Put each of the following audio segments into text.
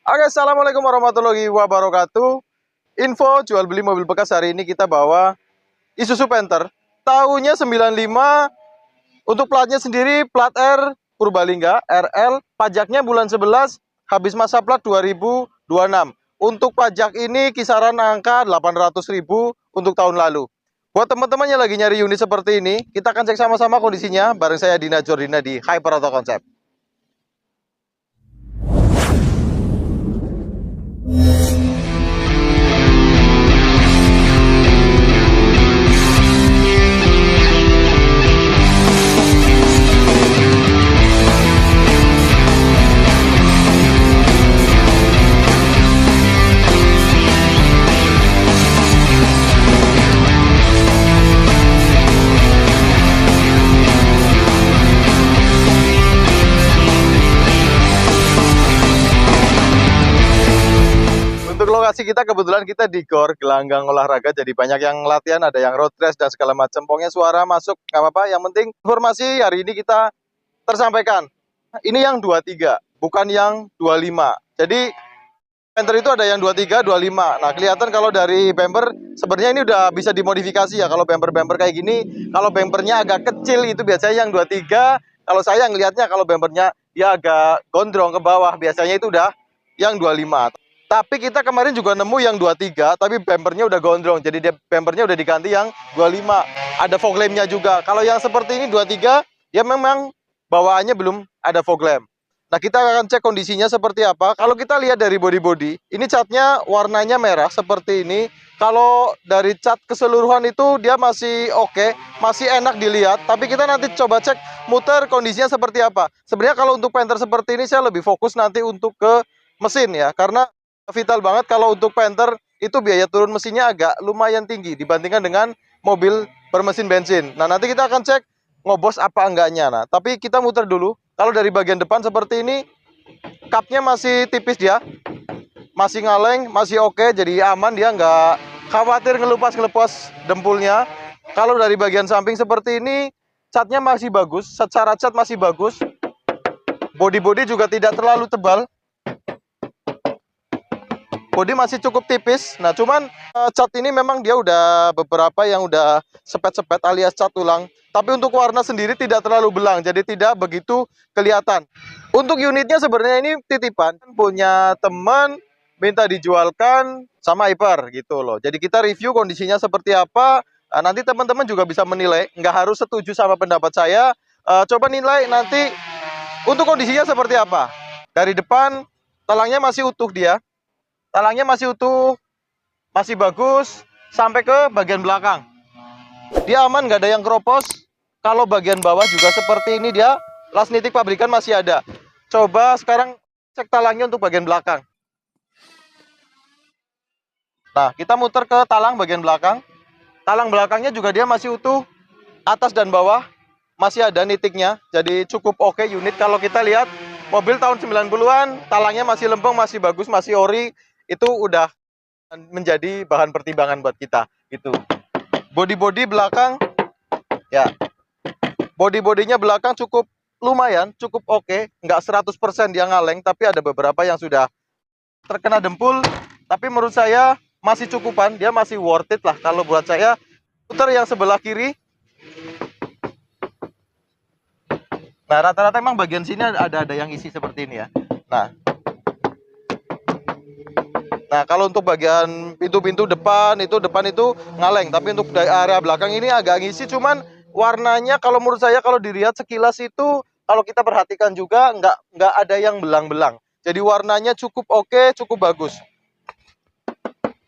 Oke, assalamualaikum warahmatullahi wabarakatuh. Info jual beli mobil bekas hari ini kita bawa Isuzu Panther. Tahunnya 95, untuk platnya sendiri plat R Purbalingga RL, pajaknya bulan 11, habis masa plat 2026. Untuk pajak ini kisaran angka 800.000 untuk tahun lalu. Buat teman-teman yang lagi nyari unit seperti ini, kita akan cek sama-sama kondisinya bareng saya Dina Jordina di Hyper Auto Concept. Untuk lokasi kita kebetulan kita di GOR Gelanggang Olahraga, jadi banyak yang latihan, ada yang road race dan segala macam. Pokoknya suara masuk nggak apa-apa, yang penting informasi hari ini kita tersampaikan. Ini yang 23, bukan yang 25. Jadi Panther itu ada yang 23, 25. Nah, kelihatan kalau dari bumper sebenarnya ini udah bisa dimodifikasi ya. Kalau bumper-bumper kayak gini, kalau bumpernya agak kecil itu biasanya yang 23. Kalau saya ngelihatnya kalau bumpernya dia agak gondrong ke bawah, biasanya itu udah yang 25. Tapi kita kemarin juga nemu yang 23, tapi bumpernya udah gondrong. Jadi dia bumpernya udah diganti yang 25. Ada fog lamp-nya juga. Kalau yang seperti ini 23, ya memang bawaannya belum ada fog lamp. Nah, kita akan cek kondisinya seperti apa. Kalau kita lihat dari body-body, ini catnya warnanya merah seperti ini. Kalau dari cat keseluruhan itu dia masih oke, masih enak dilihat. Tapi kita nanti coba cek muter kondisinya seperti apa. Sebenarnya kalau untuk Panther seperti ini saya lebih fokus nanti untuk ke mesin ya. Karena vital banget kalau untuk Panther itu biaya turun mesinnya agak lumayan tinggi dibandingkan dengan mobil bermesin bensin. Nah, nanti kita akan cek ngobos apa enggaknya. Nah, tapi kita muter dulu. Kalau dari bagian depan seperti ini, cupnya masih tipis dia, masih ngaleng, masih oke, jadi aman, dia nggak khawatir ngelupas dempulnya. Kalau dari bagian samping seperti ini, catnya masih bagus, secara cat masih bagus, body-body juga tidak terlalu tebal, body masih cukup tipis. Nah, cuman cat ini memang dia udah beberapa yang udah sepet-sepet alias cat ulang. Tapi untuk warna sendiri tidak terlalu belang, jadi tidak begitu kelihatan. Untuk unitnya sebenarnya ini titipan, punya teman minta dijualkan sama Hyper gitu loh. Jadi kita review kondisinya seperti apa. Nanti teman-teman juga bisa menilai, nggak harus setuju sama pendapat saya. Coba nilai nanti untuk kondisinya seperti apa. Dari depan, talangnya masih utuh dia. Talangnya masih utuh, masih bagus, sampai ke bagian belakang. Dia aman, nggak ada yang keropos. Kalau bagian bawah juga seperti ini dia, las nitik pabrikan masih ada. Coba sekarang cek talangnya untuk bagian belakang. Nah, kita muter ke talang bagian belakang. Talang belakangnya juga dia masih utuh, atas dan bawah masih ada nitiknya. Jadi cukup oke unit. Kalau kita lihat mobil tahun 90-an, talangnya masih lempeng, masih bagus, masih ori. Itu udah menjadi bahan pertimbangan buat kita gitu. Body belakang ya, bodinya belakang cukup lumayan, cukup oke, nggak 100% dia ngaleng, tapi ada beberapa yang sudah terkena dempul, tapi menurut saya masih cukupan, dia masih worth it lah kalau buat saya. Putar yang sebelah kiri. Nah, rata-rata emang bagian sini ada yang isi seperti ini ya. Nah, kalau untuk bagian pintu-pintu depan itu ngaleng, tapi untuk area belakang ini agak ngisi. Cuman warnanya kalau menurut saya kalau dilihat sekilas itu, kalau kita perhatikan juga nggak ada yang belang-belang. Jadi warnanya cukup oke, cukup bagus.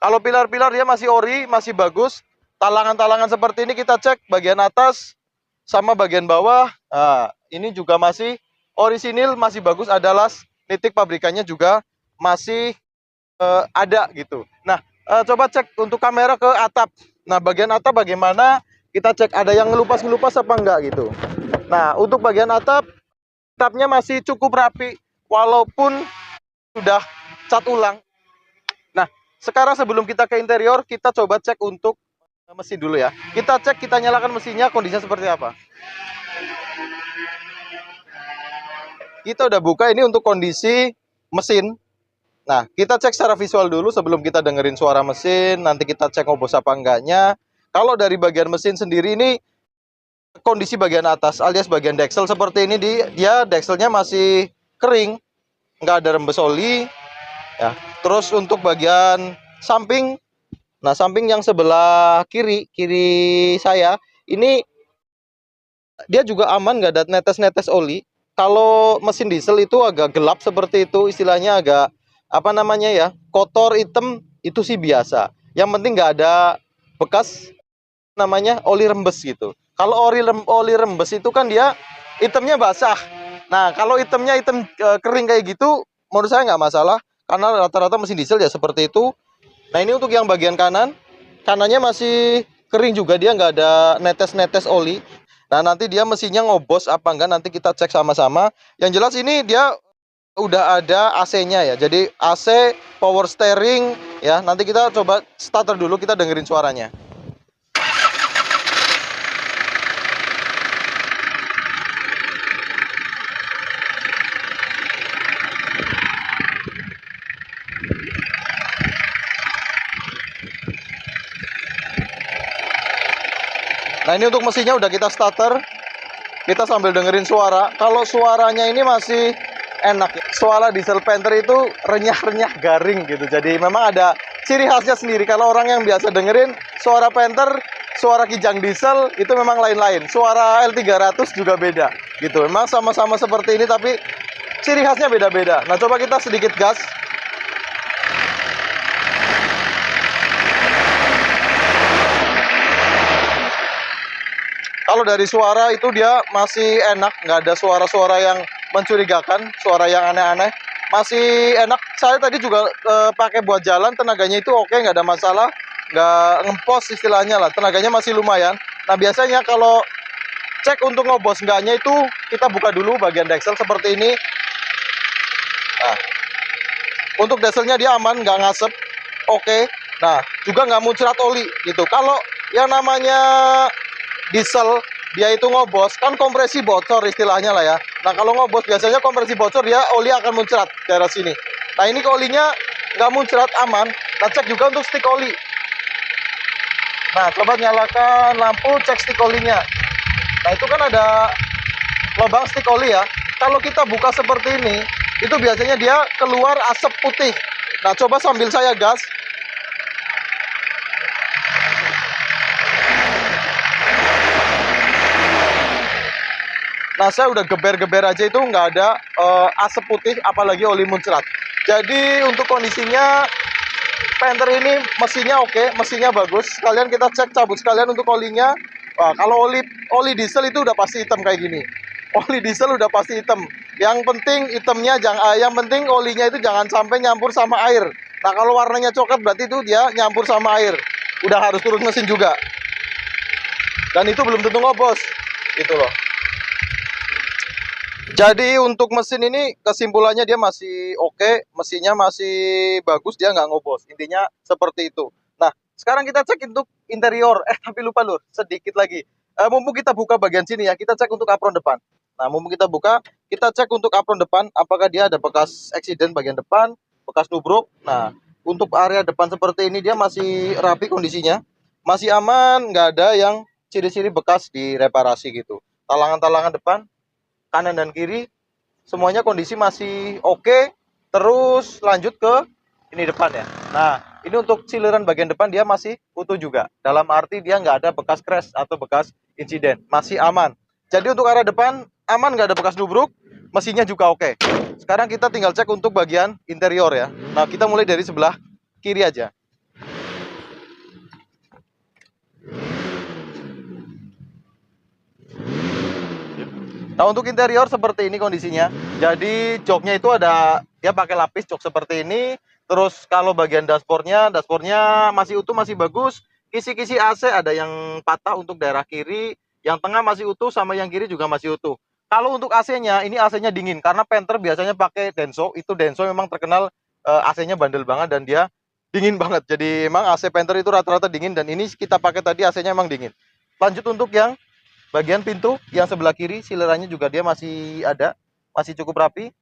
Kalau pilar-pilar dia masih ori, masih bagus. Talangan-talangan seperti ini kita cek bagian atas sama bagian bawah. Nah, ini juga masih orisinil, masih bagus. Ada las nitik pabrikannya juga masih ada gitu. Nah, coba cek untuk kamera ke atap. Nah, bagian atap bagaimana? Kita cek ada yang ngelupas apa enggak gitu. Nah, untuk bagian atapnya masih cukup rapi walaupun sudah cat ulang. Nah, sekarang sebelum kita ke interior, kita coba cek untuk mesin dulu ya. Kita cek, kita nyalakan mesinnya, kondisinya seperti apa. Kita udah buka ini untuk kondisi mesin. Nah, kita cek secara visual dulu sebelum kita dengerin suara mesin, nanti kita cek ngobos apa enggaknya. Kalau dari bagian mesin sendiri ini, kondisi bagian atas alias bagian deksel seperti ini, dia dekselnya masih kering, nggak ada rembes oli ya. Terus untuk bagian samping, nah samping yang sebelah kiri saya ini, dia juga aman, nggak ada netes-netes oli. Kalau mesin diesel itu agak gelap seperti itu, istilahnya agak apa namanya ya, kotor hitam, itu sih biasa. Yang penting nggak ada bekas namanya oli rembes gitu. Kalau oli rembes itu kan dia hitamnya basah. Nah, kalau hitamnya hitam kering kayak gitu, menurut saya nggak masalah, karena rata-rata mesin diesel ya seperti itu. Nah, ini untuk yang bagian kanan, kanannya masih kering juga, dia nggak ada netes-netes oli. Nah, nanti dia mesinnya ngobos apa enggak, nanti kita cek sama-sama. Yang jelas ini dia udah ada AC-nya ya, jadi AC, power steering ya. Nanti kita coba starter dulu, kita dengerin suaranya. Nah, ini untuk mesinnya udah kita starter. Kita sambil dengerin suara. Kalau suaranya ini masih enak. Suara diesel Panther itu renyah-renyah garing gitu. Jadi memang ada ciri khasnya sendiri. Kalau orang yang biasa dengerin suara Panther, suara Kijang diesel itu memang lain-lain. Suara L300 juga beda gitu. Memang sama-sama seperti ini tapi ciri khasnya beda-beda. Nah, coba kita sedikit gas. Kalau dari suara itu dia masih enak, nggak ada suara-suara yang mencurigakan, suara yang aneh-aneh. Masih enak. Saya tadi juga pakai buat jalan, tenaganya itu oke, nggak ada masalah, nggak ngempos istilahnya lah. Tenaganya masih lumayan. Nah, biasanya kalau cek untuk ngobos enggaknya itu kita buka dulu bagian deksel seperti ini. Nah, untuk dieselnya dia aman, nggak ngasep, oke. Nah, juga nggak muncrat oli gitu. Kalau yang namanya diesel dia itu ngobos kan kompresi bocor istilahnya lah ya. Nah, kalau ngobos biasanya kompresi bocor, dia oli akan muncrat daerah sini. Nah, ini olinya nggak muncrat, aman. Nah, cek juga untuk stick oli. Nah, coba nyalakan lampu, cek stick olinya. Nah, itu kan ada lubang stick oli ya. Kalau kita buka seperti ini, itu biasanya dia keluar asap putih. Nah, coba sambil saya gas. Nah, saya udah geber-geber aja itu nggak ada asap putih, apalagi oli muncrat. Jadi untuk kondisinya Panther ini mesinnya oke, mesinnya bagus. Sekalian kita cek, cabut sekalian untuk olinya. Wah, kalau oli diesel itu udah pasti hitam kayak gini. Oli diesel udah pasti hitam. Yang penting hitamnya yang penting olinya itu jangan sampai nyampur sama air. Nah, kalau warnanya coklat berarti itu dia nyampur sama air. Udah harus turun mesin juga. Dan itu belum tentu ngobos. Gitu loh. Jadi untuk mesin ini kesimpulannya dia masih oke, mesinnya masih bagus, dia nggak ngobos. Intinya seperti itu. Nah, sekarang kita cek untuk interior. Tapi lupa lur, sedikit lagi. Mumpung kita buka bagian sini ya, kita cek untuk apron depan. Nah, mumpung kita buka, kita cek untuk apron depan, apakah dia ada bekas eksiden bagian depan, bekas nubruk. Nah, untuk area depan seperti ini dia masih rapi kondisinya, masih aman, nggak ada yang ciri-ciri bekas direparasi gitu. Talangan-talangan depan, kanan dan kiri semuanya kondisi masih oke. Terus lanjut ke ini depan ya. Nah, ini untuk siliran bagian depan dia masih utuh juga, dalam arti dia nggak ada bekas crash atau bekas insiden, masih aman. Jadi untuk area depan aman, nggak ada bekas nubruk, mesinnya juga oke. Sekarang kita tinggal cek untuk bagian interior ya. Nah, kita mulai dari sebelah kiri aja. Nah, untuk interior seperti ini kondisinya. Jadi joknya itu ada, dia pakai lapis jok seperti ini. Terus kalau bagian dashboardnya masih utuh, masih bagus. Kisi-kisi AC ada yang patah untuk daerah kiri, yang tengah masih utuh, sama yang kiri juga masih utuh. Kalau untuk AC-nya, ini AC-nya dingin karena Panther biasanya pakai Denso. Itu Denso memang terkenal AC-nya bandel banget dan dia dingin banget. Jadi emang AC Panther itu rata-rata dingin, dan ini kita pakai tadi AC-nya emang dingin. Lanjut untuk yang bagian pintu yang sebelah kiri, silirannya juga dia masih ada, masih cukup rapi.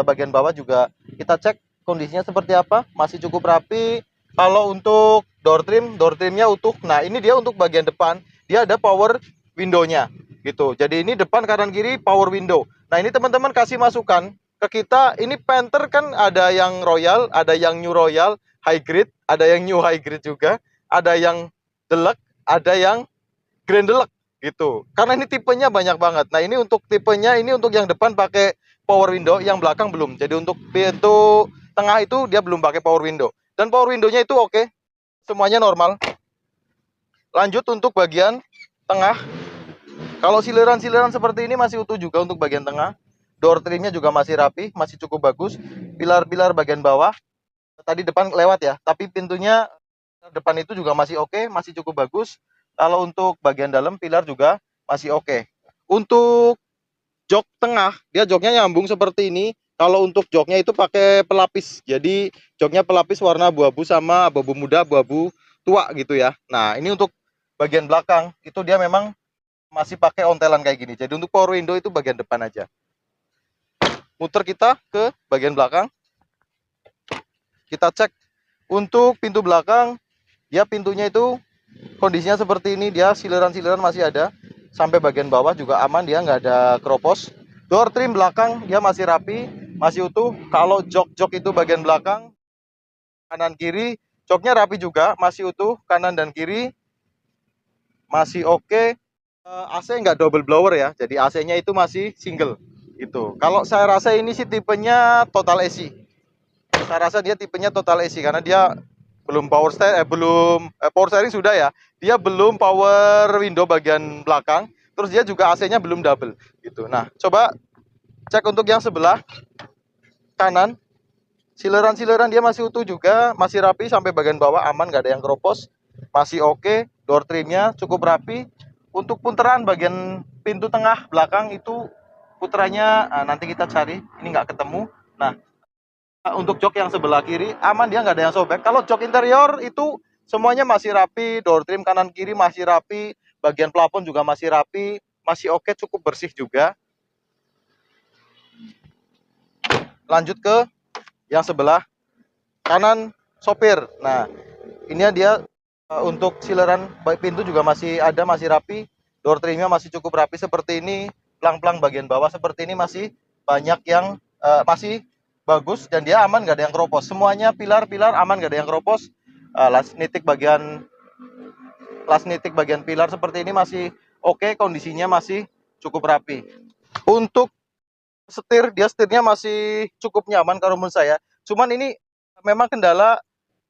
Bagian bawah juga kita cek kondisinya seperti apa, masih cukup rapi. Kalau untuk door trimnya utuh. Nah, ini dia untuk bagian depan, dia ada power window-nya gitu. Jadi ini depan kanan kiri power window. Nah, ini teman-teman kasih masukan ke kita. Ini Panther kan ada yang Royal, ada yang New Royal, High Grade, ada yang New High Grade juga, ada yang Deluxe, ada yang Grand Deluxe gitu. Karena ini tipenya banyak banget. Nah, ini untuk tipenya, ini untuk yang depan pakai power window, yang belakang belum. Jadi untuk pintu tengah itu dia belum pakai power window. Dan power window-nya itu oke. Semuanya normal. Lanjut untuk bagian tengah. Kalau siliran-siliran seperti ini masih utuh juga untuk bagian tengah. Door trimnya juga masih rapi, masih cukup bagus. Pilar-pilar bagian bawah tadi depan lewat ya, tapi pintunya depan itu juga masih oke, masih cukup bagus. Kalau untuk bagian dalam pilar juga masih oke. Untuk jok tengah, dia joknya nyambung seperti ini. Kalau untuk joknya itu pakai pelapis. Jadi joknya pelapis warna abu-abu sama abu-abu muda, abu-abu tua gitu ya. Nah, ini untuk bagian belakang itu dia memang masih pakai ontelan kayak gini. Jadi untuk power window itu bagian depan aja. Muter kita ke bagian belakang. Kita cek untuk pintu belakang. Ya, pintunya itu kondisinya seperti ini. Dia siliran-siliran masih ada. Sampai bagian bawah juga aman, dia nggak ada keropos. Door trim belakang dia masih rapi, masih utuh. Kalau jok-jok itu bagian belakang, kanan kiri, joknya rapi juga, masih utuh. Kanan dan kiri masih oke. AC nggak double blower ya, jadi AC-nya itu masih single. Itu. Kalau saya rasa ini sih tipenya total AC. Saya rasa dia tipenya total AC karena dia belum power steering sudah ya. Dia belum power window bagian belakang. Terus dia juga AC-nya belum double gitu. Nah, coba cek untuk yang sebelah kanan. Sileran-sileran dia masih utuh juga, masih rapi sampai bagian bawah aman, nggak ada yang keropos. Masih oke. Door trimnya cukup rapi. Untuk putaran bagian pintu tengah belakang itu puterannya nanti kita cari, ini nggak ketemu. Nah, untuk jok yang sebelah kiri aman, dia nggak ada yang sobek. Kalau jok interior itu semuanya masih rapi, door trim kanan kiri masih rapi, bagian plafon juga masih rapi, masih oke, cukup bersih juga. Lanjut ke yang sebelah kanan sopir. Nah, ini dia untuk sileran pintu juga masih ada, masih rapi. Door trimnya masih cukup rapi seperti ini. Plang-plang bagian bawah seperti ini masih banyak yang masih bagus dan dia aman, nggak ada yang keropos. Semuanya pilar-pilar aman, nggak ada yang keropos. Last nitik bagian pilar seperti ini masih oke, kondisinya masih cukup rapi. Untuk setirnya masih cukup nyaman kalau menurut saya. Cuman ini memang kendala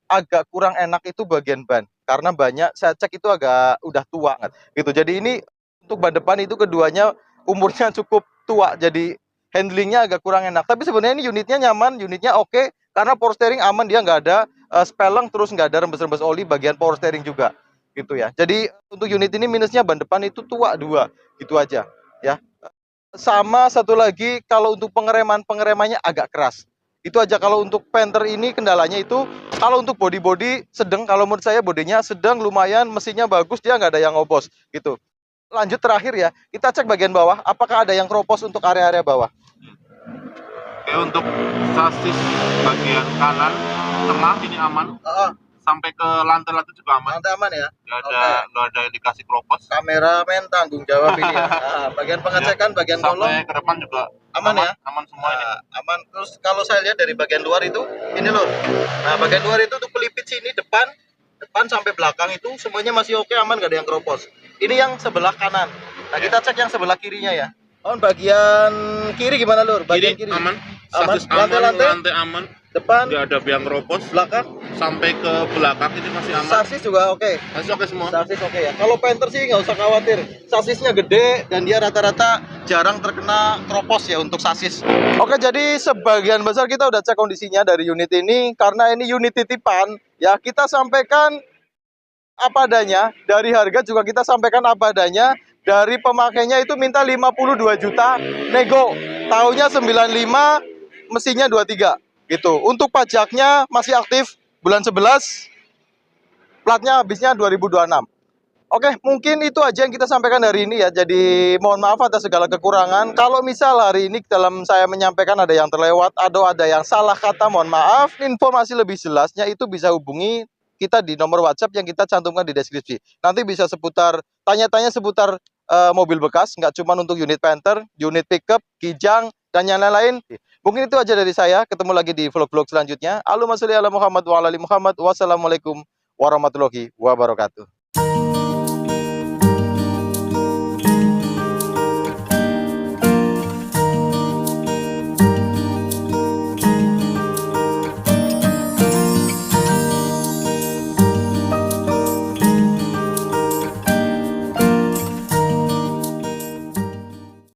agak kurang enak itu bagian ban, karena banyak saya cek itu agak udah tua gitu. Jadi ini untuk ban depan itu keduanya umurnya cukup tua, jadi handlingnya agak kurang enak. Tapi sebenarnya ini unitnya nyaman, unitnya oke, karena power steering aman, dia nggak ada speleng, terus nggak ada rembes-rembes oli bagian power steering juga gitu ya. Jadi untuk unit ini minusnya ban depan itu tua dua, gitu aja ya. Sama satu lagi, kalau untuk pengeremannya agak keras. Itu aja. Kalau untuk Panther ini kendalanya itu, kalau untuk body sedang, kalau menurut saya bodinya sedang, lumayan, mesinnya bagus, dia nggak ada yang ngobos gitu. Lanjut terakhir ya, kita cek bagian bawah, apakah ada yang keropos untuk area-area bawah. Oke, untuk sasis bagian kanan tengah ini aman. Sampai ke lantai-lantai juga aman. Lantai aman ya? Nggak ada indikasi keropos. Kameramen tanggung jawab ini ya. Bagian pengecekan, bagian kolong sampai ke depan juga aman ya? Aman semua ini. Aman. Terus kalau saya lihat dari bagian luar itu, ini loh. Nah, bagian luar itu tuh pelipit sini depan sampai belakang itu semuanya masih oke, aman, gak ada yang keropos. Ini yang sebelah kanan. Nah, kita cek yang sebelah kirinya ya. Bagian kiri gimana lur? Bagian kiri aman. Aman. Lantai aman. Depan nggak ada yang keropos. Belakang sampai ke belakang ini masih aman. Sasis juga oke. Sasis oke semua. Sasis oke ya. Kalau Panther sih nggak usah khawatir. Sasisnya gede dan dia rata-rata jarang terkena keropos ya untuk sasis. Oke, jadi sebagian besar kita udah cek kondisinya dari unit ini. Karena ini unit titipan, ya kita sampaikan apa adanya. Dari harga juga kita sampaikan apa adanya. Dari pemakainya itu minta 52 juta, nego. Tahunnya 95, mesinnya 23. Gitu. Untuk pajaknya masih aktif bulan 11. Platnya habisnya 2026. Oke, mungkin itu aja yang kita sampaikan hari ini ya. Jadi mohon maaf atas segala kekurangan. Kalau misal hari ini dalam saya menyampaikan ada yang terlewat atau ada yang salah kata, mohon maaf. Informasi lebih jelasnya itu bisa hubungi kita di nomor WhatsApp yang kita cantumkan di deskripsi. Nanti bisa seputar tanya-tanya seputar mobil bekas, nggak cuma untuk unit Panther, unit pickup, Kijang, dan yang lain-lain. Mungkin itu aja dari saya. Ketemu lagi di vlog-vlog selanjutnya. Allahumma sholli ala Muhammad wa ala ali Muhammad. Wassalamualaikum warahmatullahi wabarakatuh.